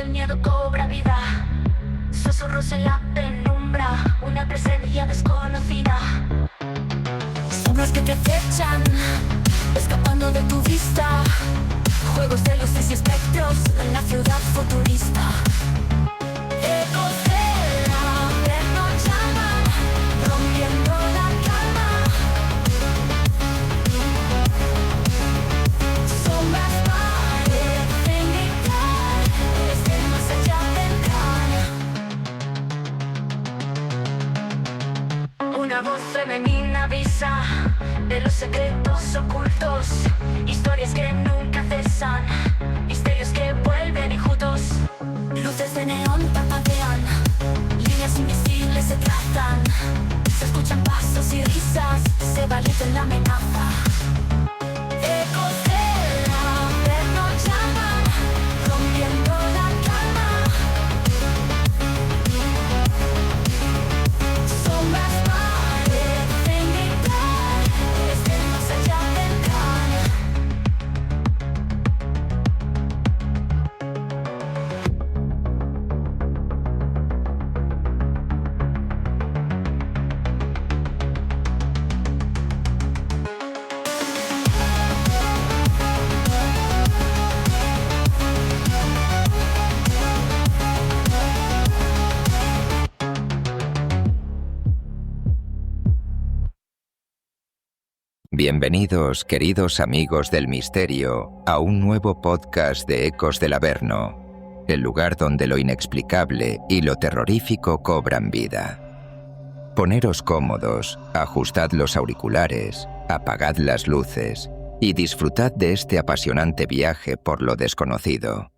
el miedo cobra vida. Susurros en la penumbra, una presencia desconocida. Sombras que te acechan, escapando de tu vista. Juegos de luces y espectros en la ciudad futurista. Ecos del averno llaman, rompiendo la calma. Sombras parecen gritar, desde más allá vendrán. Una voz femenina avisa de los secretos ocultos, historias que nunca cesan, misterios que vuelven enjutos. Luces de neón parpadean, líneas invisibles se trazan, se escuchan pasos y risas, se barriten la amenaza. Ecos del averno llaman, rompiendo la calma. Sombras parecen gritar, desde más allá vendrán. Bienvenidos, queridos amigos del misterio, a un nuevo podcast de Ecos del Averno, el lugar donde lo inexplicable y lo terrorífico cobran vida. Poneros cómodos, ajustad los auriculares, apagad las luces y disfrutad de este apasionante viaje por lo desconocido.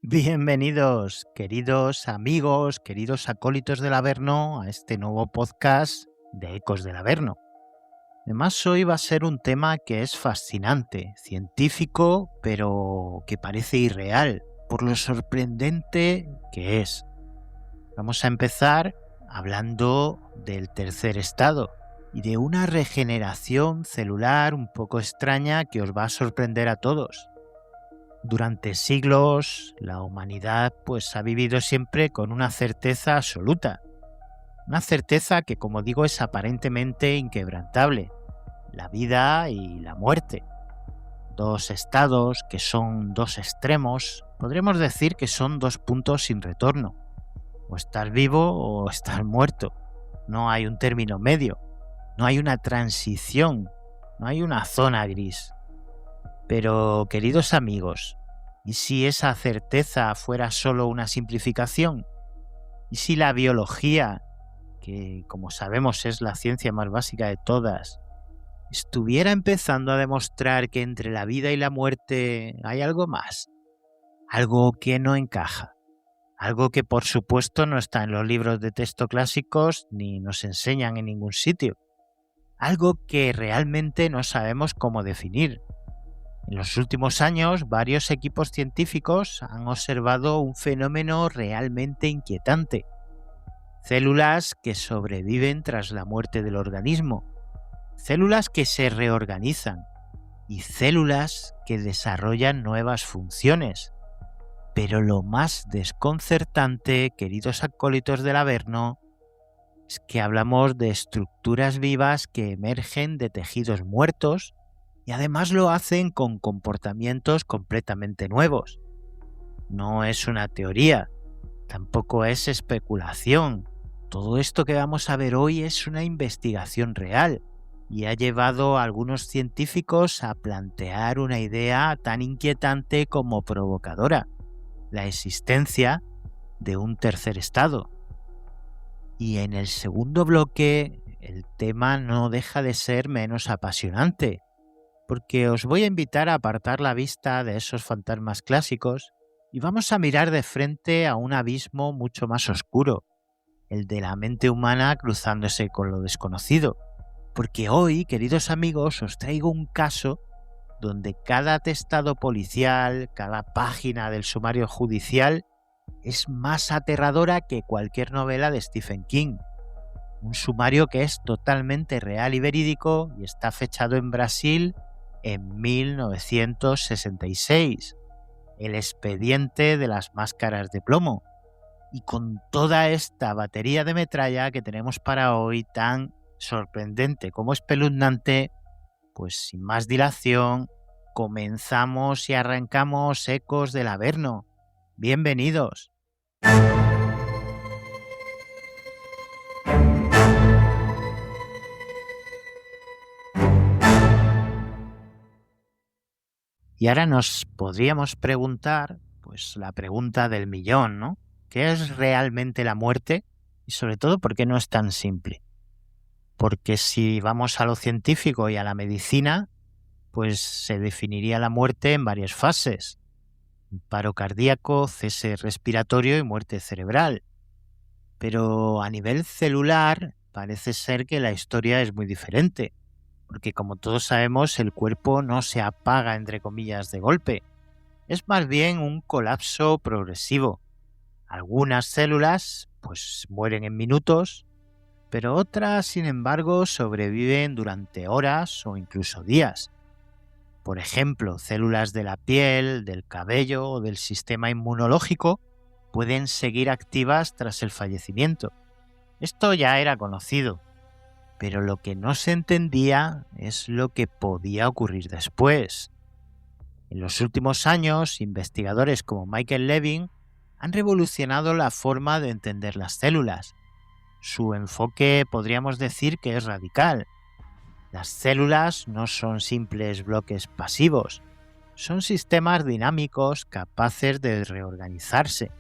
Bienvenidos, queridos amigos, queridos acólitos del Averno, a este nuevo podcast de Ecos del Averno. Además, hoy va a ser un tema que es fascinante, científico, pero que parece irreal, por lo sorprendente que es. Vamos a empezar hablando del tercer estado y de una regeneración celular un poco extraña que os va a sorprender a todos. Durante siglos, la humanidad ha vivido siempre con una certeza absoluta. Una certeza que, como digo, es aparentemente inquebrantable. La vida y la muerte. Dos estados que son dos extremos. Podremos decir que son dos puntos sin retorno. O estar vivo o estar muerto. No hay un término medio. No hay una transición. No hay una zona gris. Pero, queridos amigos, ¿y si esa certeza fuera solo una simplificación? ¿Y si la biología, que como sabemos es la ciencia más básica de todas, estuviera empezando a demostrar que entre la vida y la muerte hay algo más? Algo que no encaja. Algo que por supuesto no está en los libros de texto clásicos ni nos enseñan en ningún sitio. Algo que realmente no sabemos cómo definir. En los últimos años, varios equipos científicos han observado un fenómeno realmente inquietante. Células que sobreviven tras la muerte del organismo. Células que se reorganizan. Y células que desarrollan nuevas funciones. Pero lo más desconcertante, queridos acólitos del Averno, es que hablamos de estructuras vivas que emergen de tejidos muertos y además lo hacen con comportamientos completamente nuevos. No es una teoría, tampoco es especulación. Todo esto que vamos a ver hoy es una investigación real y ha llevado a algunos científicos a plantear una idea tan inquietante como provocadora: la existencia de un tercer estado. Y en el segundo bloque, el tema no deja de ser menos apasionante, porque os voy a invitar a apartar la vista de esos fantasmas clásicos y vamos a mirar de frente a un abismo mucho más oscuro, el de la mente humana cruzándose con lo desconocido. Porque hoy, queridos amigos, os traigo un caso donde cada atestado policial, cada página del sumario judicial es más aterradora que cualquier novela de Stephen King. Un sumario que es totalmente real y verídico y está fechado en Brasil en 1966. El expediente de las máscaras de plomo. Y con toda esta batería de metralla que tenemos para hoy, tan sorprendente como espeluznante, pues sin más dilación, comenzamos y arrancamos Ecos del Averno. Bienvenidos. Y ahora nos podríamos preguntar, pues la pregunta del millón, ¿no? ¿Qué es realmente la muerte? Y sobre todo, ¿por qué no es tan simple? Porque si vamos a lo científico y a la medicina, pues se definiría la muerte en varias fases: paro cardíaco, cese respiratorio y muerte cerebral. Pero a nivel celular parece ser que la historia es muy diferente, porque como todos sabemos, el cuerpo no se apaga, entre comillas, de golpe. Es más bien un colapso progresivo. Algunas células pues mueren en minutos, pero otras, sin embargo, sobreviven durante horas o incluso días. Por ejemplo, células de la piel, del cabello o del sistema inmunológico pueden seguir activas tras el fallecimiento. Esto ya era conocido, pero lo que no se entendía es lo que podía ocurrir después. En los últimos años, investigadores como Michael Levin han revolucionado la forma de entender las células. Su enfoque podríamos decir que es radical. Las células no son simples bloques pasivos, son sistemas dinámicos capaces de reorganizarse.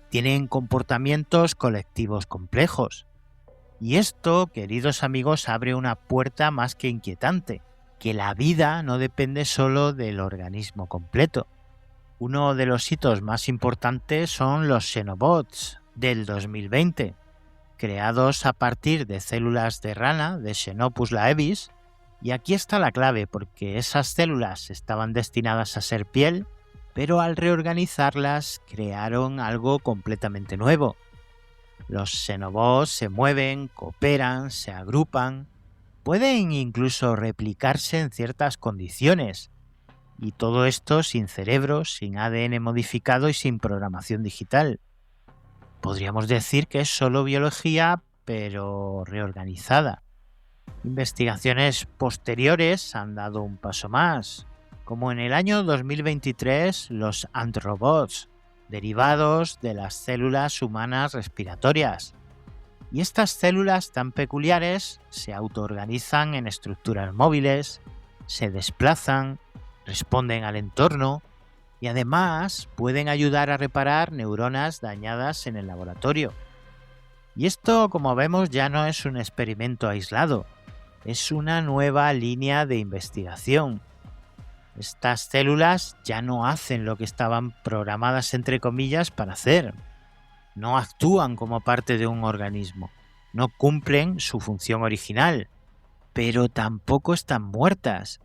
Tienen comportamientos colectivos complejos. Y esto, queridos amigos, abre una puerta más que inquietante, que la vida no depende solo del organismo completo. Uno de los hitos más importantes son los Xenobots del 2020, creados a partir de células de rana de Xenopus laevis, y aquí está la clave, porque esas células estaban destinadas a ser piel, pero al reorganizarlas crearon algo completamente nuevo. Los Xenobots se mueven, cooperan, se agrupan, pueden incluso replicarse en ciertas condiciones, y todo esto sin cerebro, sin ADN modificado y sin programación digital. Podríamos decir que es solo biología, pero reorganizada. Investigaciones posteriores han dado un paso más, como en el año 2023 los Antrobots, derivados de las células humanas respiratorias. Y estas células tan peculiares se autoorganizan en estructuras móviles, se desplazan, responden al entorno y además pueden ayudar a reparar neuronas dañadas en el laboratorio. Y esto, como vemos, ya no es un experimento aislado, es una nueva línea de investigación. Estas células ya no hacen lo que estaban programadas, entre comillas, para hacer. No actúan como parte de un organismo, no cumplen su función original, pero tampoco están muertas.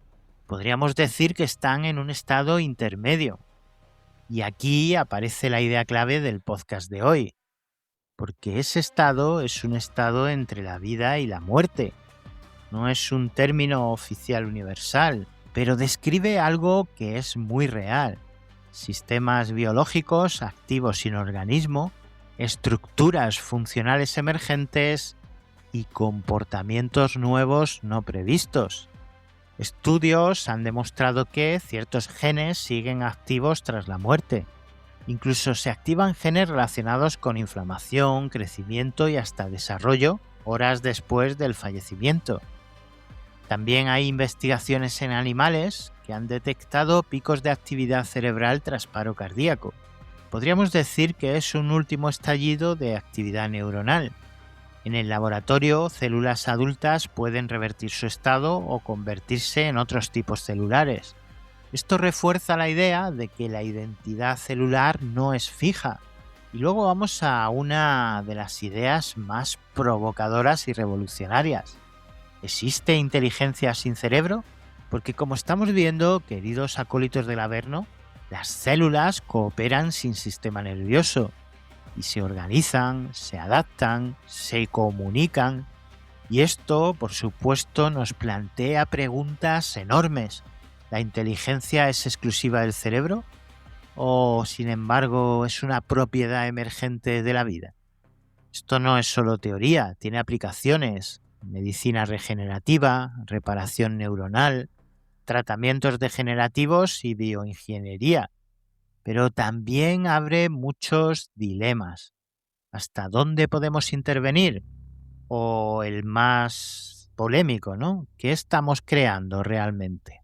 Podríamos decir que están en un estado intermedio. Y aquí aparece la idea clave del podcast de hoy, porque ese estado es un estado entre la vida y la muerte. No es un término oficial universal, pero describe algo que es muy real. Sistemas biológicos activos sin organismo, estructuras funcionales emergentes y comportamientos nuevos no previstos. Estudios han demostrado que ciertos genes siguen activos tras la muerte. Incluso se activan genes relacionados con inflamación, crecimiento y hasta desarrollo horas después del fallecimiento. También hay investigaciones en animales que han detectado picos de actividad cerebral tras paro cardíaco. Podríamos decir que es un último estallido de actividad neuronal. En el laboratorio, células adultas pueden revertir su estado o convertirse en otros tipos celulares. Esto refuerza la idea de que la identidad celular no es fija. Y luego vamos a una de las ideas más provocadoras y revolucionarias. ¿Existe inteligencia sin cerebro? Porque como estamos viendo, queridos acólitos del Averno, las células cooperan sin sistema nervioso. y se organizan, se adaptan, se comunican. Y esto, por supuesto, nos plantea preguntas enormes. ¿La inteligencia es exclusiva del cerebro? ¿O, sin embargo, es una propiedad emergente de la vida? Esto no es solo teoría, tiene aplicaciones. Medicina regenerativa, reparación neuronal, tratamientos degenerativos y bioingeniería. Pero también abre muchos dilemas. ¿Hasta dónde podemos intervenir? O el más polémico, ¿no? ¿Qué estamos creando realmente?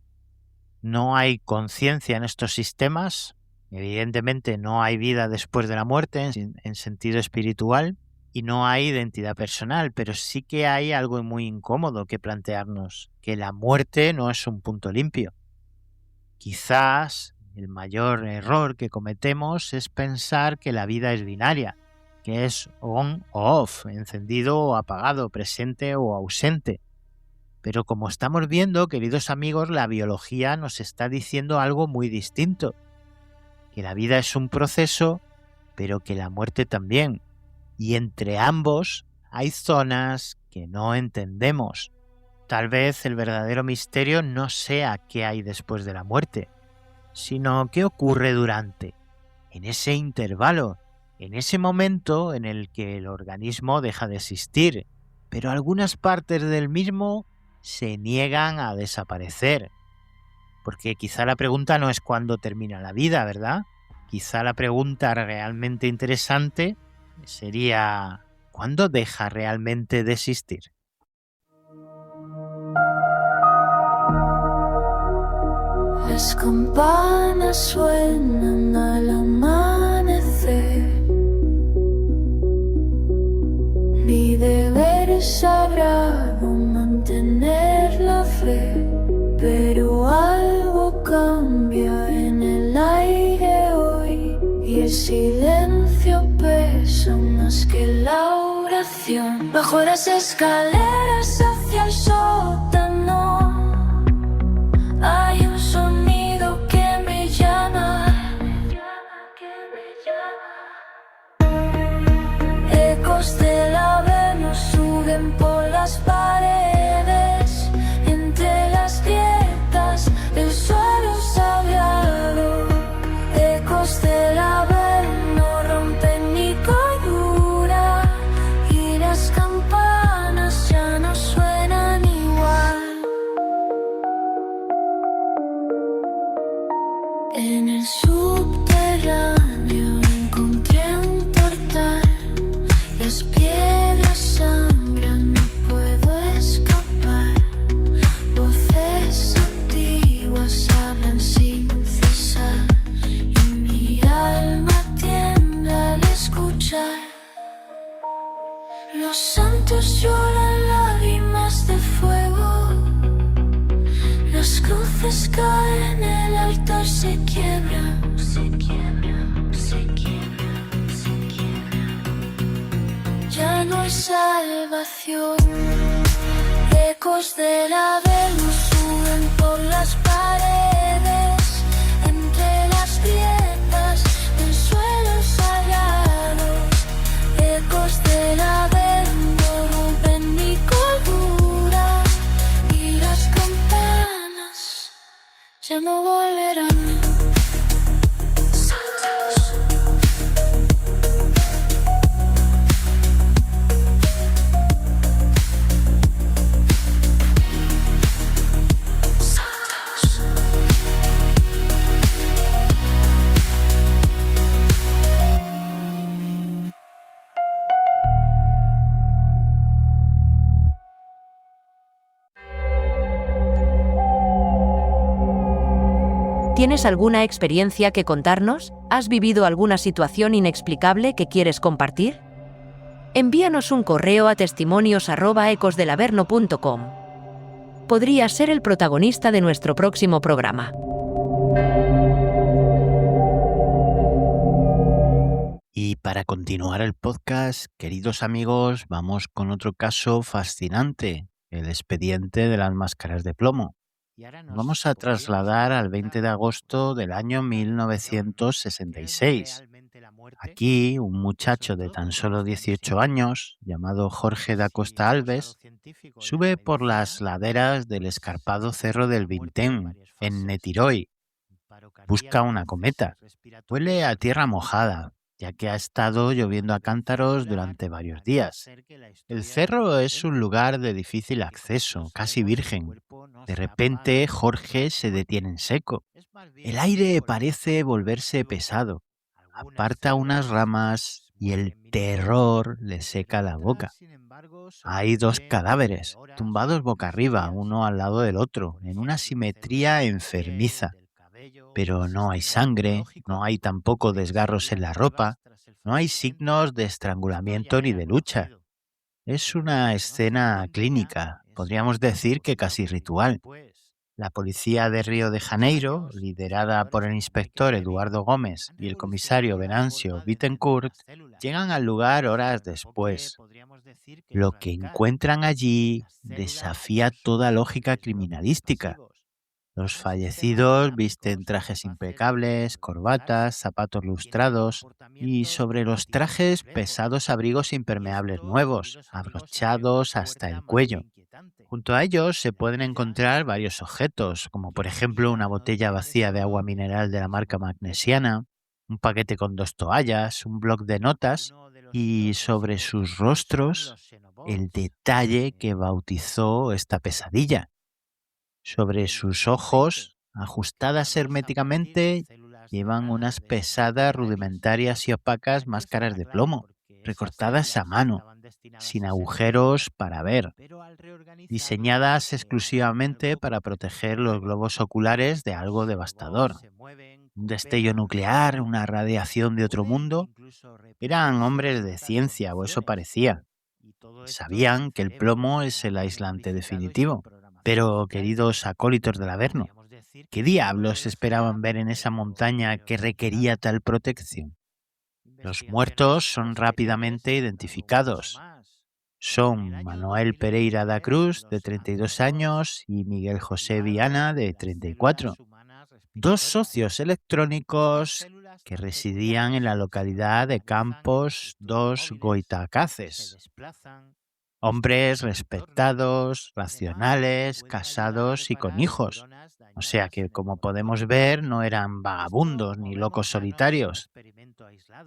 ¿No hay conciencia en estos sistemas? Evidentemente no hay vida después de la muerte en sentido espiritual y no hay identidad personal, pero sí que hay algo muy incómodo que plantearnos, que la muerte no es un punto limpio. Quizás el mayor error que cometemos es pensar que la vida es binaria, que es on o off, encendido o apagado, presente o ausente. Pero como estamos viendo, queridos amigos, la biología nos está diciendo algo muy distinto, que la vida es un proceso, pero que la muerte también. Y entre ambos hay zonas que no entendemos. Tal vez el verdadero misterio no sea qué hay después de la muerte, sino qué ocurre durante, en ese intervalo, en ese momento en el que el organismo deja de existir, pero algunas partes del mismo se niegan a desaparecer. Porque quizá la pregunta no es cuándo termina la vida, ¿verdad? Quizá la pregunta realmente interesante sería ¿cuándo deja realmente de existir? Las campanas suenan al amanecer. Mi deber es sagrado mantener la fe, pero algo cambia en el aire hoy y el silencio pesa más que la oración. Bajo las escaleras hacia el sótano hay un sonido que me llama. Ecos del Averno suben por las paredes, entre las grietas del suelo sagrado. Ecos del Averno rompen mi cordura y las campanas ya no suenan igual. En el subterráneo encontré un portal. Las piedras sangran, no puedo escapar. Voces antiguas hablan sin cesar y mi alma tiembla al escuchar. Los santos lloran lágrimas de fuego. Las cruces caen, el altar se quiebra. Se quiebra, se quiebra, se quiebra. Ya no hay salvación. Ecos del Averno suben por las paredes, entre las grietas del suelo sagrado. Ecos del Averno rompen mi cordura y las campanas ya no volverán. ¿Tienes alguna experiencia que contarnos? ¿Has vivido alguna situación inexplicable que quieres compartir? Envíanos un correo a testimonios@ecosdelaverno.com. Podrías ser el protagonista de nuestro próximo programa. Y para continuar el podcast, queridos amigos, vamos con otro caso fascinante, el expediente de las máscaras de plomo. Nos vamos a trasladar al 20 de agosto del año 1966. Aquí, un muchacho de tan solo 18 años, llamado Jorge da Costa Alves, sube por las laderas del escarpado Cerro del Vintén, en Netiroy. Busca una cometa. Huele a tierra mojada, ya que ha estado lloviendo a cántaros durante varios días. El cerro es un lugar de difícil acceso, casi virgen. De repente, Jorge se detiene en seco. El aire parece volverse pesado. Aparta unas ramas y el terror le seca la boca. Hay dos cadáveres, tumbados boca arriba, uno al lado del otro, en una simetría enfermiza. Pero no hay sangre, no hay tampoco desgarros en la ropa, no hay signos de estrangulamiento ni de lucha. Es una escena clínica, podríamos decir que casi ritual. La policía de Río de Janeiro, liderada por el inspector Eduardo Gómez y el comisario Venancio Bittencourt, llegan al lugar horas después. Lo que encuentran allí desafía toda lógica criminalística. Los fallecidos visten trajes impecables, corbatas, zapatos lustrados y sobre los trajes pesados abrigos impermeables nuevos, abrochados hasta el cuello. Junto a ellos se pueden encontrar varios objetos, como por ejemplo una botella vacía de agua mineral de la marca Magnesiana, un paquete con 2 toallas, un bloc de notas y sobre sus rostros el detalle que bautizó esta pesadilla. Sobre sus ojos, ajustadas herméticamente, llevan unas pesadas, rudimentarias y opacas máscaras de plomo, recortadas a mano, sin agujeros para ver, diseñadas exclusivamente para proteger los globos oculares de algo devastador. Un destello nuclear, una radiación de otro mundo. Eran hombres de ciencia, o eso parecía. Sabían que el plomo es el aislante definitivo. Pero, queridos acólitos del Averno, ¿qué diablos esperaban ver en esa montaña que requería tal protección? Los muertos son rápidamente identificados. Son Manuel Pereira da Cruz, de 32 años, y Miguel José Viana, de 34. Dos socios electrónicos que residían en la localidad de Campos dos Goitacaces. Hombres respetados, racionales, casados y con hijos. O sea que, como podemos ver, no eran vagabundos ni locos solitarios.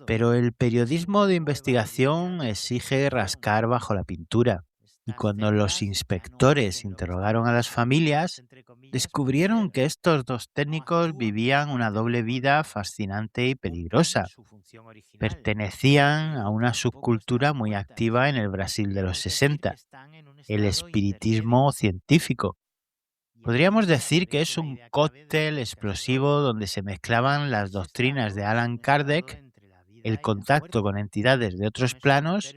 Pero el periodismo de investigación exige rascar bajo la pintura. Y cuando los inspectores interrogaron a las familias, descubrieron que estos dos técnicos vivían una doble vida fascinante y peligrosa. Pertenecían a una subcultura muy activa en el Brasil de los 60, el espiritismo científico. Podríamos decir que es un cóctel explosivo donde se mezclaban las doctrinas de Allan Kardec, el contacto con entidades de otros planos,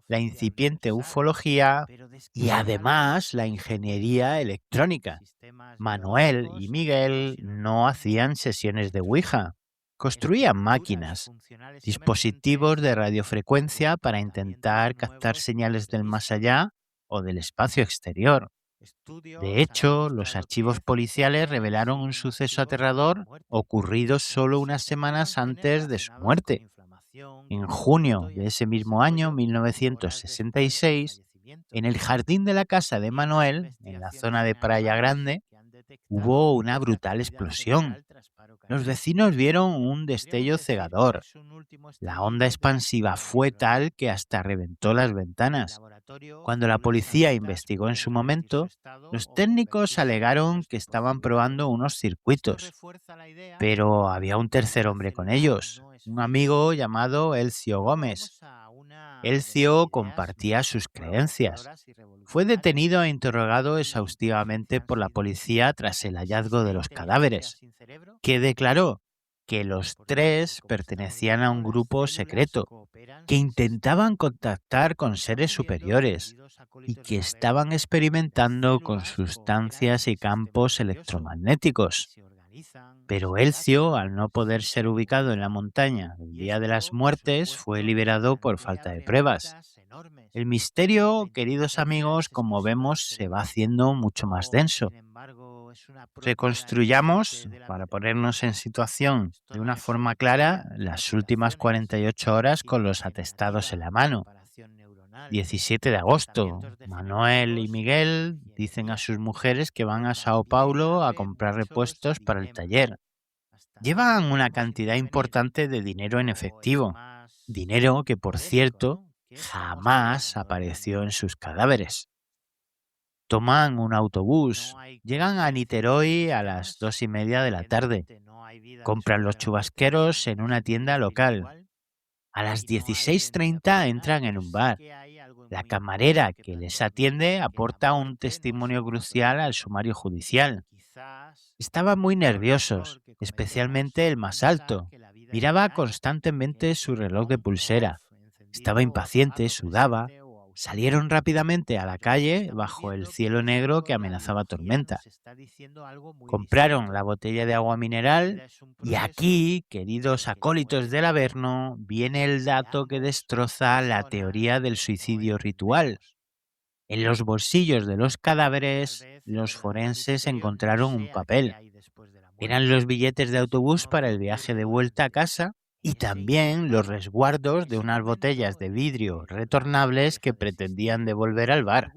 la incipiente ufología y además la ingeniería electrónica. Manuel y Miguel no hacían sesiones de Ouija, construían máquinas, dispositivos de radiofrecuencia para intentar captar señales del más allá o del espacio exterior. De hecho, los archivos policiales revelaron un suceso aterrador ocurrido solo unas semanas antes de su muerte. En junio de ese mismo año, 1966, en el jardín de la casa de Manuel, en la zona de Praia Grande, hubo una brutal explosión. Los vecinos vieron un destello cegador. La onda expansiva fue tal que hasta reventó las ventanas. Cuando la policía investigó en su momento, los técnicos alegaron que estaban probando unos circuitos. Pero había un tercer hombre con ellos, un amigo llamado Elcio Gómez. Elcio compartía sus creencias. Fue detenido e interrogado exhaustivamente por la policía tras el hallazgo de los cadáveres, que declaró que los tres pertenecían a un grupo secreto, que intentaban contactar con seres superiores y que estaban experimentando con sustancias y campos electromagnéticos. Pero Elcio, al no poder ser ubicado en la montaña el día de las muertes, fue liberado por falta de pruebas. El misterio, queridos amigos, como vemos, se va haciendo mucho más denso. Reconstruyamos, para ponernos en situación de una forma clara, las últimas 48 horas con los atestados en la mano. 17 de agosto, Manuel y Miguel dicen a sus mujeres que van a Sao Paulo a comprar repuestos para el taller. Llevan una cantidad importante de dinero en efectivo, dinero que, por cierto, jamás apareció en sus cadáveres. Toman un autobús, llegan a Niterói a las 2:30 de la tarde, compran los chubasqueros en una tienda local. A las 16:30 entran en un bar. La camarera que les atiende aporta un testimonio crucial al sumario judicial. Estaban muy nerviosos, especialmente el más alto. Miraba constantemente su reloj de pulsera. Estaba impaciente, sudaba. Salieron rápidamente a la calle bajo el cielo negro que amenazaba tormenta. Compraron la botella de agua mineral y aquí, queridos acólitos del Averno, viene el dato que destroza la teoría del suicidio ritual. En los bolsillos de los cadáveres, los forenses encontraron un papel. Eran los billetes de autobús para el viaje de vuelta a casa y también los resguardos de unas botellas de vidrio retornables que pretendían devolver al bar.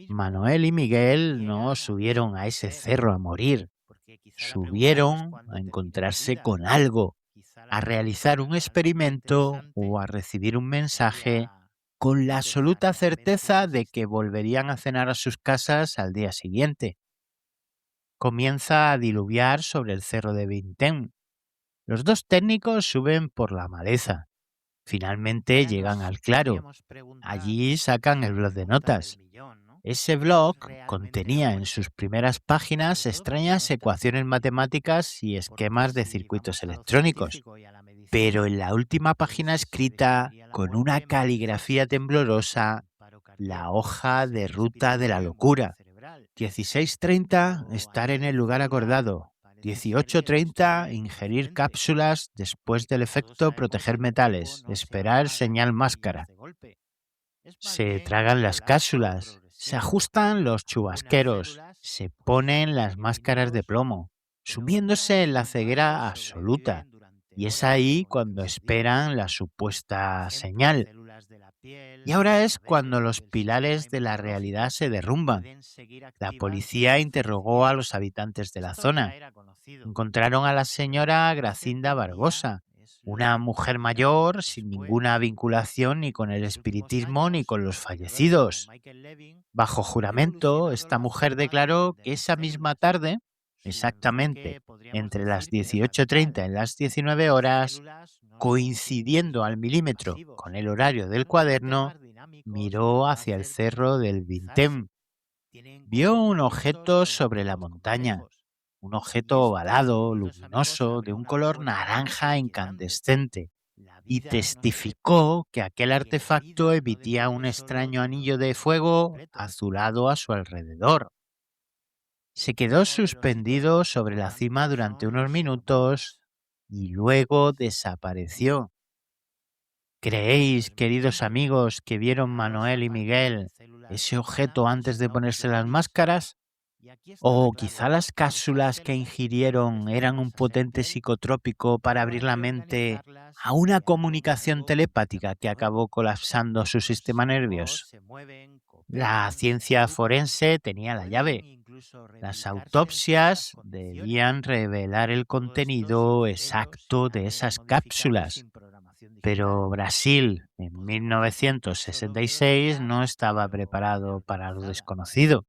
Manuel y Miguel no subieron a ese cerro a morir, subieron a encontrarse con algo, a realizar un experimento o a recibir un mensaje con la absoluta certeza de que volverían a cenar a sus casas al día siguiente. Comienza a diluviar sobre el cerro de Vintém. Los dos técnicos suben por la maleza. Finalmente llegan al claro. Allí sacan el bloc de notas. Ese bloc contenía en sus primeras páginas extrañas ecuaciones matemáticas y esquemas de circuitos electrónicos. Pero en la última página escrita, con una caligrafía temblorosa, la hoja de ruta de la locura. 16:30, estar en el lugar acordado. 18:30, ingerir cápsulas después del efecto proteger metales. Esperar señal máscara. Se tragan las cápsulas, se ajustan los chubasqueros, se ponen las máscaras de plomo, sumiéndose en la ceguera absoluta. Y es ahí cuando esperan la supuesta señal. Y ahora es cuando los pilares de la realidad se derrumban. La policía interrogó a los habitantes de la zona. Encontraron a la señora Gracinda Barbosa, una mujer mayor sin ninguna vinculación ni con el espiritismo ni con los fallecidos. Bajo juramento, esta mujer declaró que esa misma tarde, exactamente entre las 18:30 y las 19 horas, coincidiendo al milímetro con el horario del cuaderno, miró hacia el cerro del Vintém. Vio un objeto sobre la montaña, un objeto ovalado, luminoso, de un color naranja incandescente, y testificó que aquel artefacto emitía un extraño anillo de fuego azulado a su alrededor. Se quedó suspendido sobre la cima durante unos minutos y luego desapareció. ¿Creéis, queridos amigos, que vieron Manuel y Miguel ese objeto antes de ponerse las máscaras? ¿O quizá las cápsulas que ingirieron eran un potente psicotrópico para abrir la mente a una comunicación telepática que acabó colapsando su sistema nervioso? La ciencia forense tenía la llave. Las autopsias debían revelar el contenido exacto de esas cápsulas. Pero Brasil, en 1966, no estaba preparado para lo desconocido.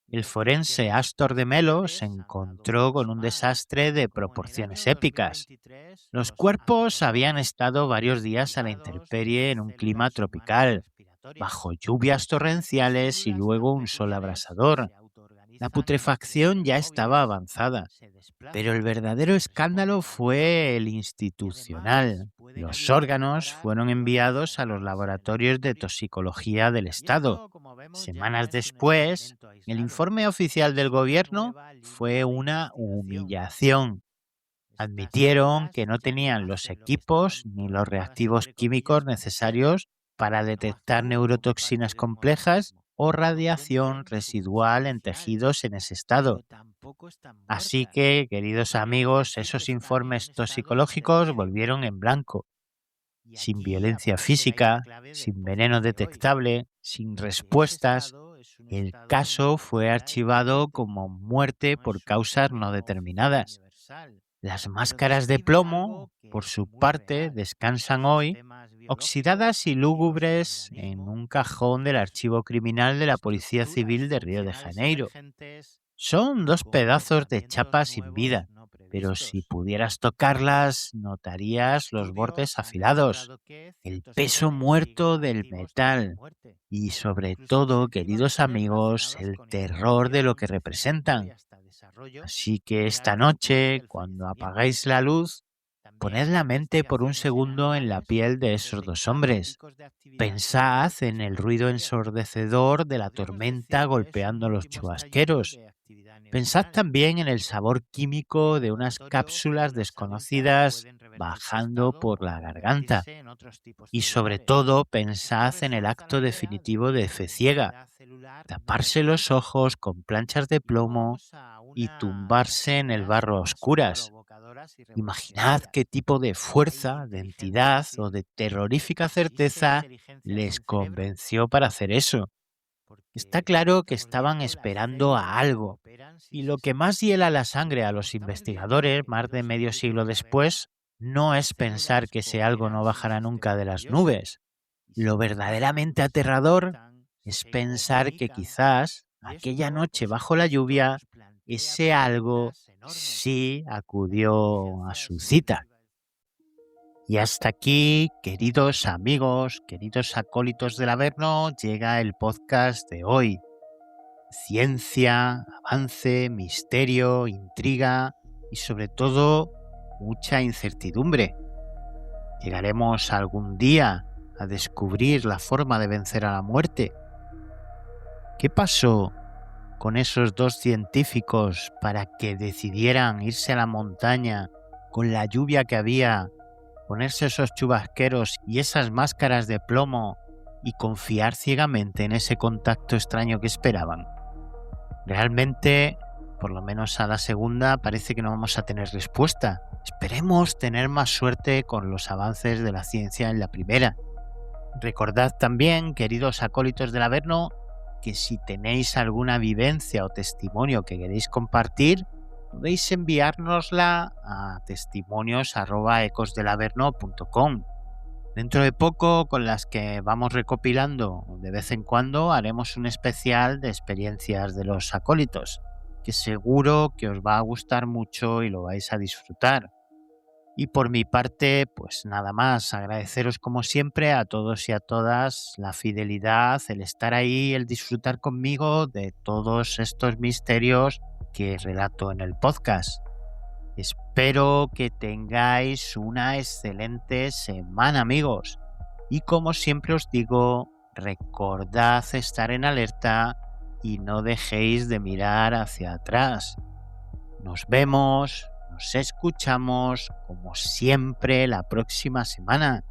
El forense Astor de Mello se encontró con un desastre de proporciones épicas. Los cuerpos habían estado varios días a la intemperie en un clima tropical, bajo lluvias torrenciales y luego un sol abrasador. La putrefacción ya estaba avanzada, pero el verdadero escándalo fue el institucional. Los órganos fueron enviados a los laboratorios de toxicología del Estado. Semanas después, el informe oficial del gobierno fue una humillación. Admitieron que no tenían los equipos ni los reactivos químicos necesarios para detectar neurotoxinas complejas o radiación residual en tejidos en ese estado. Así que, queridos amigos, esos informes toxicológicos volvieron en blanco, sin violencia física, sin veneno detectable, sin respuestas. El caso fue archivado como muerte por causas no determinadas. Las máscaras de plomo, por su parte, descansan hoy, oxidadas y lúgubres, en un cajón del archivo criminal de la Policía Civil de Río de Janeiro. Son dos pedazos de chapa sin vida, pero si pudieras tocarlas, notarías los bordes afilados, el peso muerto del metal y, sobre todo, queridos amigos, el terror de lo que representan. Así que esta noche, cuando apagáis la luz, poned la mente por un segundo en la piel de esos dos hombres. Pensad en el ruido ensordecedor de la tormenta golpeando los chubasqueros. Pensad también en el sabor químico de unas cápsulas desconocidas bajando por la garganta. Y sobre todo, pensad en el acto definitivo de fe ciega: taparse los ojos con planchas de plomo y tumbarse en el barro a oscuras. Imaginad qué tipo de fuerza, de entidad o de terrorífica certeza les convenció para hacer eso. Está claro que estaban esperando a algo, y lo que más hiela la sangre a los investigadores más de medio siglo después no es pensar que ese algo no bajará nunca de las nubes. Lo verdaderamente aterrador es pensar que quizás aquella noche bajo la lluvia ese algo sí acudió a su cita. Y hasta aquí, queridos amigos, queridos acólitos del Averno, llega el podcast de hoy. Ciencia, avance, misterio, intriga y sobre todo mucha incertidumbre. ¿Llegaremos algún día a descubrir la forma de vencer a la muerte? ¿Qué pasó con esos dos científicos para que decidieran irse a la montaña con la lluvia que había, ponerse esos chubasqueros y esas máscaras de plomo y confiar ciegamente en ese contacto extraño que esperaban? Realmente, por lo menos a la segunda, parece que no vamos a tener respuesta. Esperemos tener más suerte con los avances de la ciencia en la primera. Recordad también, queridos acólitos del Averno, que si tenéis alguna vivencia o testimonio que queréis compartir, podéis enviárnosla a testimonios@ecosdelaverno.com. Dentro de poco, con las que vamos recopilando de vez en cuando, haremos un especial de experiencias de los acólitos, que seguro que os va a gustar mucho y lo vais a disfrutar. Y por mi parte, pues nada más, agradeceros como siempre a todos y a todas la fidelidad, el estar ahí, el disfrutar conmigo de todos estos misterios que relato en el podcast. Espero que tengáis una excelente semana, amigos. Y como siempre os digo, recordad estar en alerta y no dejéis de mirar hacia atrás. Nos vemos, nos escuchamos, como siempre, la próxima semana,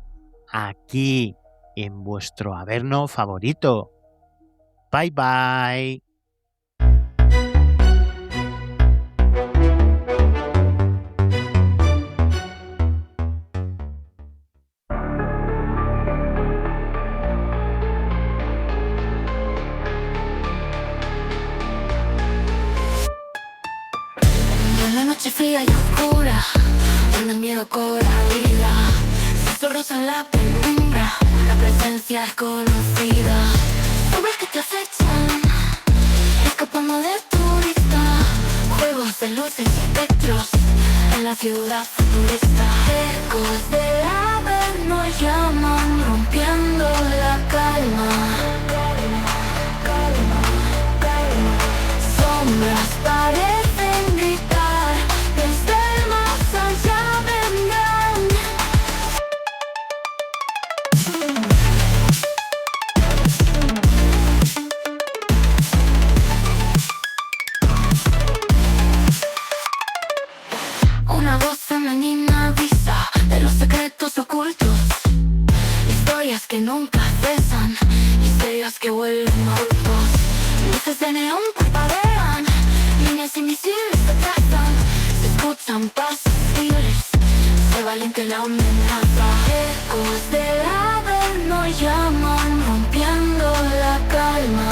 aquí en vuestro Averno favorito. Bye bye. En la noche fría y oscura, donde el miedo cobra vida, susurros en la penumbra, la presencia es conocida. Sombras que te acechan, escapando de tu vista, juegos de luces y espectros en la ciudad futurista. Ecos del Averno llaman, rompiendo la calma. Sombras parecen gritar, desde el más allá vendrán. Una voz femenina avisa de los secretos ocultos, historias que nunca cesan, misterios Misterios que vuelven ocultos. Luces de neón parpadean, líneas invisibles se trazan. Se escuchan pasos libres, se valiente la amenaza. Ecos del Averno llaman, rompiendo la calma.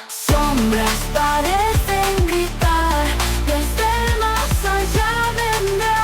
Sombras parecen gritar, desde el más allá vendrán.